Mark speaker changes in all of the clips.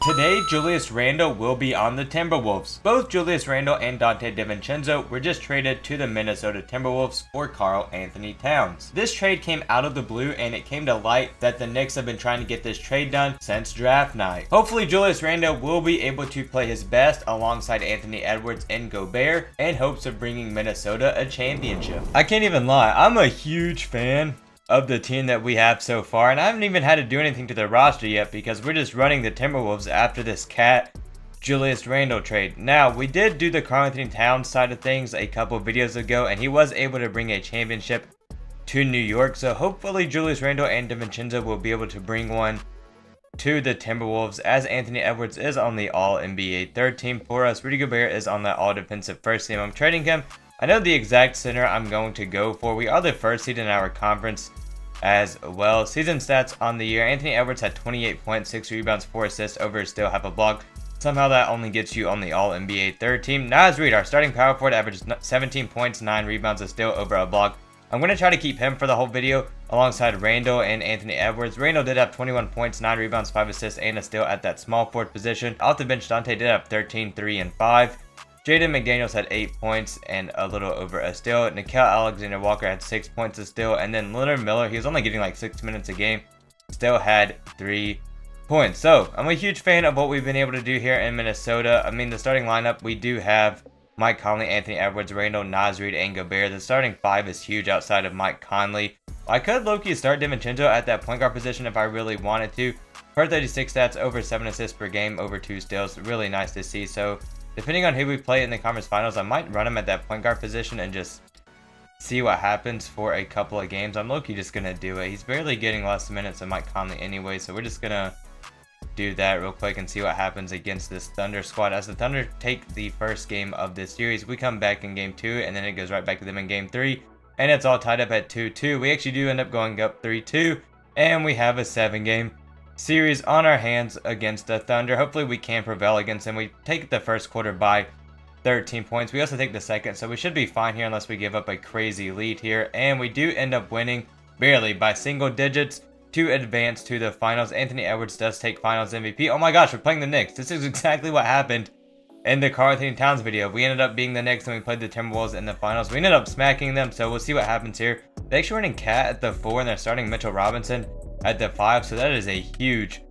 Speaker 1: Today, Julius Randle will be on the Timberwolves. Both Julius Randle and Donte DiVincenzo were just traded to the Minnesota Timberwolves for Karl-Anthony Towns. This trade came out of the blue, and it came to light that the Knicks have been trying to get this trade done since draft night. Hopefully, Julius Randle will be able to play his best alongside Anthony Edwards and Gobert in hopes of bringing Minnesota a championship. I can't even lie, I'm a huge fan of the team that we have so far, and I haven't even had to do anything to the roster yet because we're just running the Timberwolves after this Julius Randle trade. Now, we did do the Karl-Anthony Towns side of things a couple videos ago, and he was able to bring a championship to New York, so hopefully Julius Randle and DiVincenzo will be able to bring one to the Timberwolves, as Anthony Edwards is on the All-NBA third team for us. Rudy Gobert is on the All-Defensive first team. I'm trading him. I know the exact center I'm going to go for. We are the first seed in our conference as well. Season stats on the year: Anthony Edwards had 28 points, 6 rebounds, 4 assists, over still half a block. Somehow that only gets you on the All-NBA third team. Naz Reid, our starting power forward, averaged 17 points, 9 rebounds, a steal, over a block. I'm going to try to keep him for the whole video alongside Randle and Anthony Edwards. Randle did have 21 points, 9 rebounds, 5 assists, and a steal at that small forward position. Off the bench, Donte did have 13, 3, and 5. Jaden McDaniels had 8 points and a little over a steal. Nickeil Alexander-Walker had 6 points a steal. And then Leonard Miller, he was only getting like 6 minutes a game, still had 3 points. So I'm a huge fan of what we've been able to do here in Minnesota. I mean, the starting lineup, we do have Mike Conley, Anthony Edwards, Randle, Naz Reid, and Gobert. The starting 5 is huge outside of Mike Conley. I could low-key start DiVincenzo at that point guard position if I really wanted to. Per 36 stats, over 7 assists per game, over 2 steals. Really nice to see. So depending on who we play in the conference finals, I might run him at that point guard position and just see what happens for a couple of games. I'm low-key just going to do it. He's barely getting less minutes than Mike Conley anyway, so we're just going to do that real quick and see what happens against this Thunder squad. As the Thunder take the first game of this series, we come back in game 2, and then it goes right back to them in game 3, and it's all tied up at 2-2. We actually do end up going up 3-2, and we have a 7-game series on our hands against the Thunder. Hopefully we can prevail against them. We take the first quarter by 13 points. We also take the second, so we should be fine here unless we give up a crazy lead here. And we do end up winning barely by single digits to advance to the finals. Anthony Edwards does take finals MVP. Oh my gosh, we're playing the Knicks. This is exactly what happened in the Karl-Anthony Towns video. We ended up being the Knicks and we played the Timberwolves in the finals. We ended up smacking them, so we'll see what happens here. They're actually running Cat at the 4, and they're starting Mitchell Robinson at the 5, so that is a huge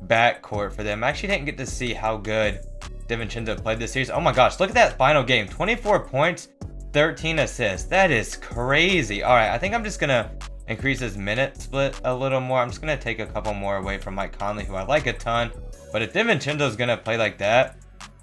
Speaker 1: backcourt for them. I actually didn't get to see how good DiVincenzo played this series. Oh my gosh, look at that final game. 24 points, 13 assists. That is crazy. All right, I think I'm just going to increase his minute split a little more. I'm just going to take a couple more away from Mike Conley, who I like a ton. But if DiVincenzo is going to play like that,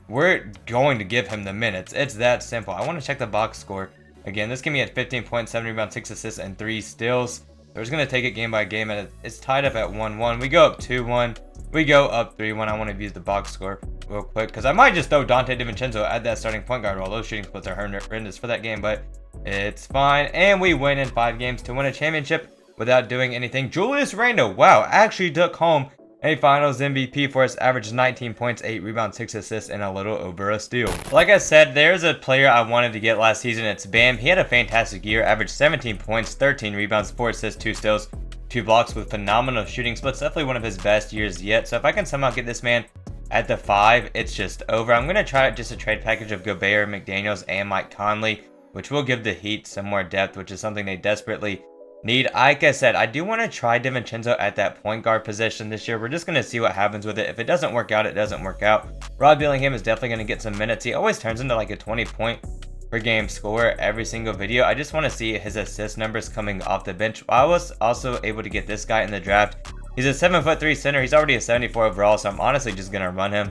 Speaker 1: we're going to give him the minutes. It's that simple. I want to check the box score. Again, this game he had 15 points, 7 rebounds, 6 assists, and 3 steals. We're just going to take it game by game, and it's tied up at 1-1. We go up 2-1. We go up 3-1. I want to use the box score real quick because I might just throw Donte DiVincenzo at that starting point guard role. Those shooting splits are horrendous for that game, but it's fine. And we win in 5 games to win a championship without doing anything. Julius Randle, wow, actually took home a finals MVP for us. Averaged 19 points, 8 rebounds, 6 assists, and a little over a steal. Like I said, there's a player I wanted to get last season. It's Bam. He had a fantastic year. Averaged 17 points, 13 rebounds, 4 assists, 2 steals, 2 blocks with phenomenal shooting splits. Definitely one of his best years yet. So if I can somehow get this man at the 5, it's just over. I'm going to try just a trade package of Gobert, McDaniels, and Mike Conley, which will give the Heat some more depth, which is something they desperately need. Like I said, I do want to try DiVincenzo at that point guard position this year. We're just going to see what happens with it. If it doesn't work out, it doesn't work out. Rob Dillingham is definitely going to get some minutes. He always turns into like a 20-point per game scorer every single video. I just want to see his assist numbers coming off the bench. I was also able to get this guy in the draft. He's a 7'3" center. He's already a 74 overall, so I'm honestly just going to run him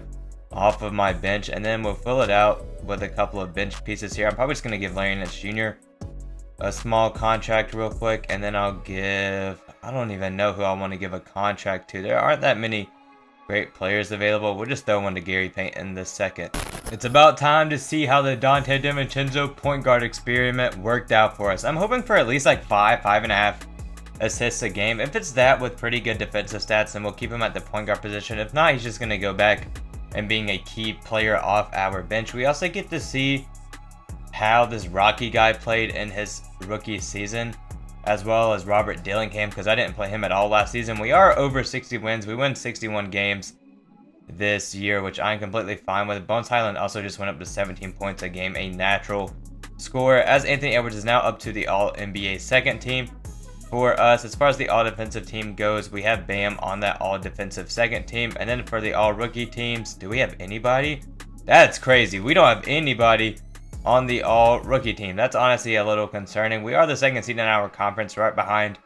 Speaker 1: off of my bench, and then we'll fill it out with a couple of bench pieces here. I'm probably just going to give Larry Nance Jr. a small contract real quick, and then I'll give, I don't even know who I want to give a contract to. There aren't that many great players available. We'll just throw one to Gary Payton this second. It's about time to see how the Donte DiVincenzo point guard experiment worked out for us. I'm hoping for at least like 5.5 assists a game. If it's that with pretty good defensive stats, then we'll keep him at the point guard position. If not, he's just going to go back and being a key player off our bench. We also get to see how this Rocky guy played in his rookie season, as well as Robert Dillingham, because I didn't play him at all last season. We are over 60 wins. We win 61 games. this year, which I'm completely fine with. Bones Highland also just went up to 17 points a game, a natural score, as Anthony Edwards is now up to the All-NBA second team. For us, as far as the all-defensive team goes, we have Bam on that all-defensive second team. And then for the all-rookie teams, do we have anybody? That's crazy. We don't have anybody on the all-rookie team. That's honestly a little concerning. We are the second seed in our conference, right behind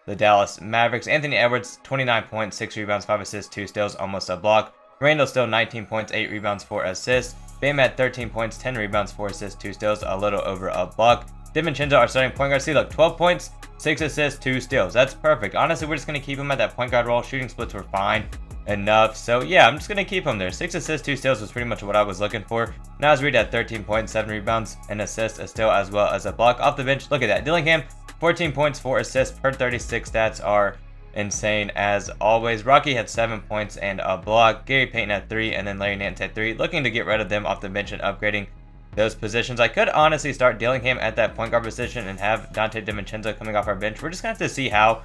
Speaker 1: the Dallas Mavericks. Anthony Edwards, 29 points, 6 rebounds, 5 assists, 2 steals, almost a block. Randle still 19 points, 8 rebounds, 4 assists. Bam had 13 points, 10 rebounds, 4 assists, 2 steals, a little over a block. DiVincenzo, our starting point guard, see, look, 12 points, 6 assists, 2 steals. That's perfect. Honestly, we're just going to keep him at that point guard role. Shooting splits were fine enough. So, yeah, I'm just going to keep him there. 6 assists, 2 steals was pretty much what I was looking for. Naz Reid at 13 points, 7 rebounds, an assist, a steal, as well as a block. Off the bench, look at that. Dillingham, 14 points, 4 assists per 36. Stats are insane as always. Rocky had 7 points and a block. Gary Payton had 3, and then Larry Nance had 3. Looking to get rid of them off the bench and upgrading those positions. I could honestly start Dillingham at that point guard position and have Dante DiVincenzo coming off our bench. We're just going to have to see how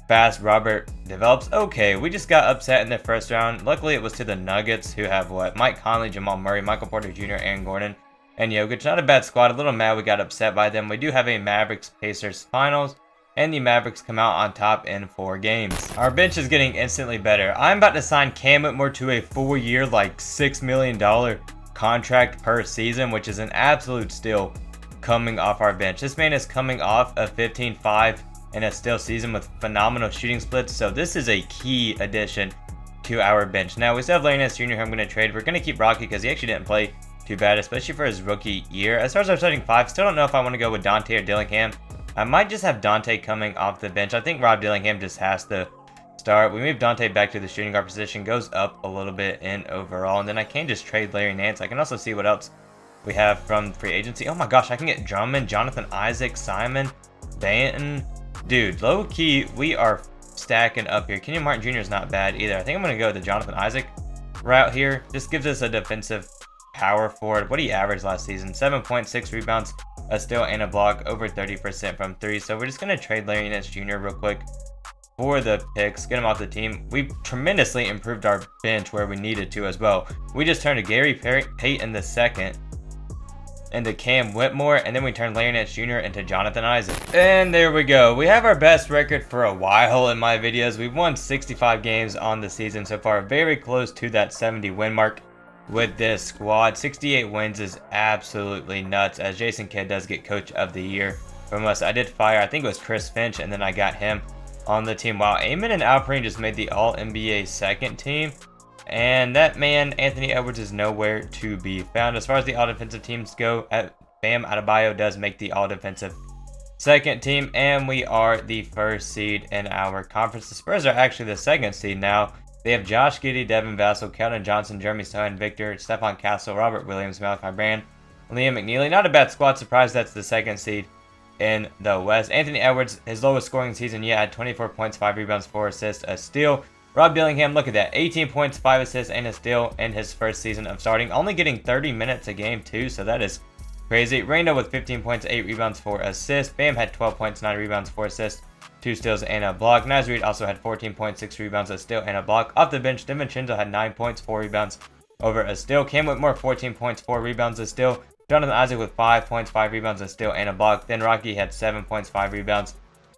Speaker 1: fast Robert develops. Okay, we just got upset in the first round. Luckily, it was to the Nuggets, who have what? Mike Conley, Jamal Murray, Michael Porter Jr., Aaron Gordon, and Jokic. Not a bad squad. A little mad we got upset by them. We do have a Mavericks-Pacers finals, and the Mavericks come out on top in 4 games. Our bench is getting instantly better. I'm about to sign Cam Whitmore to a 4-year, like $6 million contract per season, which is an absolute steal coming off our bench. This man is coming off a 15-5 and a steal season with phenomenal shooting splits, so this is a key addition to our bench. Now, we still have Larry Nance Jr., who I'm going to trade. We're going to keep Rocky because he actually didn't play too bad, especially for his rookie year. As far as our starting 5, still don't know if I want to go with Dante or Dillingham. I might just have Dante coming off the bench. I think Rob Dillingham just has to start. We move Dante back to the shooting guard position, goes up a little bit in overall, and then I can just trade Larry Nance. I can also see what else we have from free agency. Oh my gosh, I can get Drummond, Jonathan Isaac, Simon, Banton. Dude, low-key, we are stacking up here. Kenyon Martin Jr. is not bad either. I think I'm going to go the Jonathan Isaac route here. This gives us a defensive power forward. What did he average last season? 7.6 rebounds, a steal, and a block, over 30% from 3. So we're just going to trade Larry Nance Jr. real quick for the picks, get him off the team. We tremendously improved our bench where we needed to as well. We just turned to Gary Payton II into Cam Whitmore, and then we turned Larry Nance Jr. into Jonathan Isaac. And there we go. We have our best record for a while in my videos. We've won 65 games on the season so far, very close to that 70 win mark with this squad. 68 wins is absolutely nuts, as Jason Kidd does get Coach of the Year from us. I did fire, I think it was Chris Finch, and then I got him on the team. Wow, Amen and Alperen just made the All-NBA second team. And that man, Anthony Edwards, is nowhere to be found. As far as the all-defensive teams go, Bam Adebayo does make the all-defensive second team, and we are the first seed in our conference. The Spurs are actually the second seed now. They have Josh Giddey, Devin Vassell, Keldon Johnson, Jeremy Sohan, Victor, Stephon Castle, Robert Williams, Malachi Brand, Liam McNeely. Not a bad squad. Surprised that's the second seed in the West. Anthony Edwards, his lowest scoring season yet, had 24 points, 5 rebounds, 4 assists, a steal. Rob Dillingham, look at that, 18 points, 5 assists, and a steal in his first season of starting. Only getting 30 minutes a game, too, so that is crazy. Randle with 15 points, 8 rebounds, 4 assists. Bam had 12 points, 9 rebounds, 4 assists, 2 steals, and a block. Naz Reid also had 14 points, 6 rebounds, a steal, and a block. Off the bench, DiVincenzo had 9 points, 4 rebounds, over a steal. Cam Whitmore, 14 points, 4 rebounds, a steal. Jonathan Isaac with 5 points, 5 rebounds, a steal, and a block. Then Rocky had 7 points, 5 rebounds,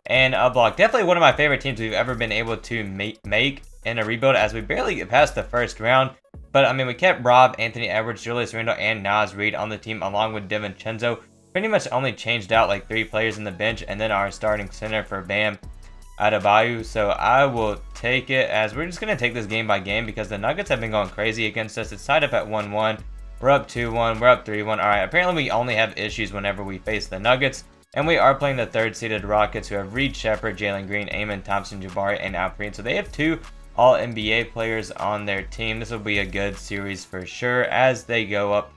Speaker 1: and a block. Definitely one of my favorite teams we've ever been able to make in a rebuild, as we barely get past the first round. But, I mean, we kept Rob, Anthony Edwards, Julius Randle, and Naz Reid on the team, along with DiVincenzo. Pretty much only changed out like 3 players in the bench, and then our starting center for Bam Adebayo. So I will take it, as we're just going to take this game by game, because the Nuggets have been going crazy against us. It's tied up at 1-1. We're up 2-1. We're up 3-1. All right, apparently we only have issues whenever we face the Nuggets. And we are playing the third-seeded Rockets, who have Reed Shepherd, Jalen Green, Amen Thompson, Jabari, and Alperen. So they have 2 All-NBA players on their team. This will be a good series for sure as they go up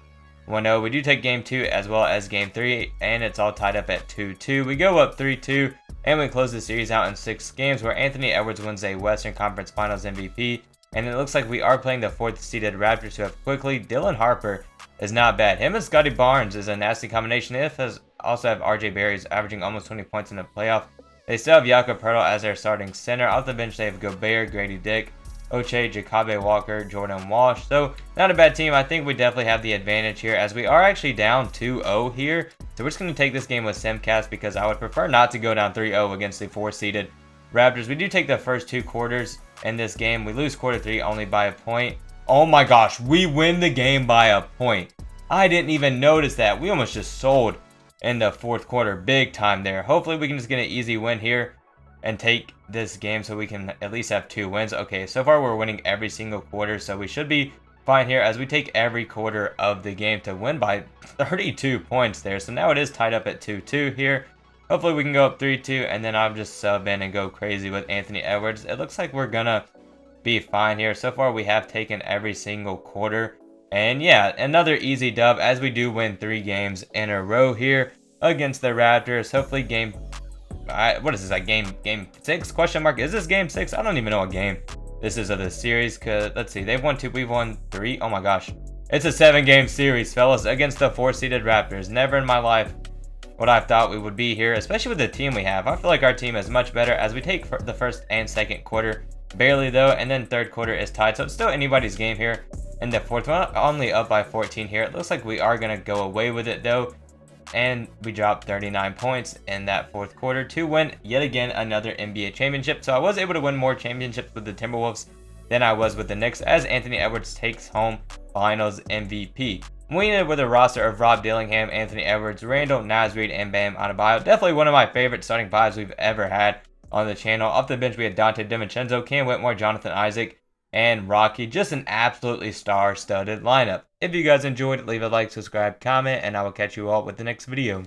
Speaker 1: 1-0. We do take Game 2 as well as Game 3, and it's all tied up at 2-2. We go up 3-2, and we close the series out in 6 games, where Anthony Edwards wins a Western Conference Finals MVP. And it looks like we are playing the 4th-seeded Raptors, who have quickly. Dylan Harper is not bad. Him and Scotty Barnes is a nasty combination. They also have RJ Barry's averaging almost 20 points in the playoff. They still have Jakob Poeltl as their starting center. Off the bench, they have Gobert, Grady Dick, Oche, Jacobe Walker, Jordan Walsh. So not a bad team. I think we definitely have the advantage here as we are actually down 2-0 here. So we're just going to take this game with Simcast because I would prefer not to go down 3-0 against the 4-seeded Raptors. We do take the first 2 quarters in this game. We lose quarter 3 only by a point. Oh my gosh, we win the game by a point. I didn't even notice that. We almost just sold in the 4th quarter. Big time there. Hopefully we can just get an easy win here and take this game so we can at least have 2 wins. Okay, so far we're winning every single quarter, so we should be fine here as we take every quarter of the game to win by 32 points there. So now it is tied up at 2-2 here. Hopefully we can go up 3-2, and then I'll just sub in and go crazy with Anthony Edwards. It looks like we're gonna be fine here. So far we have taken every single quarter. And yeah, another easy dub as we do win 3 games in a row here against the Raptors. Hopefully game... what is this, like game 6 question mark? Is this game 6? I don't even know what game this is of the series. Cause let's see, they've won 2, we've won 3. Oh my gosh. It's a 7-game series, fellas, against the 4-seeded Raptors. Never in my life what I thought we would be here, especially with the team we have. I feel like our team is much better as we take the first and second quarter. Barely though, and then third quarter is tied, so it's still anybody's game here. In the 4th one, only up by 14 here. It looks like we are going to go away with it though. And we dropped 39 points in that 4th quarter to win yet again another NBA championship. So I was able to win more championships with the Timberwolves than I was with the Knicks as Anthony Edwards takes home Finals MVP. We ended with a roster of Rob Dillingham, Anthony Edwards, Randle, Naz Reid, and Bam Adebayo. Definitely one of my favorite starting 5s we've ever had on the channel. Off the bench, we had Dante DiVincenzo, Cam Whitmore, Jonathan Isaac, and Rocky. Just an absolutely star-studded lineup. If you guys enjoyed, leave a like, subscribe, comment, and I will catch you all with the next video.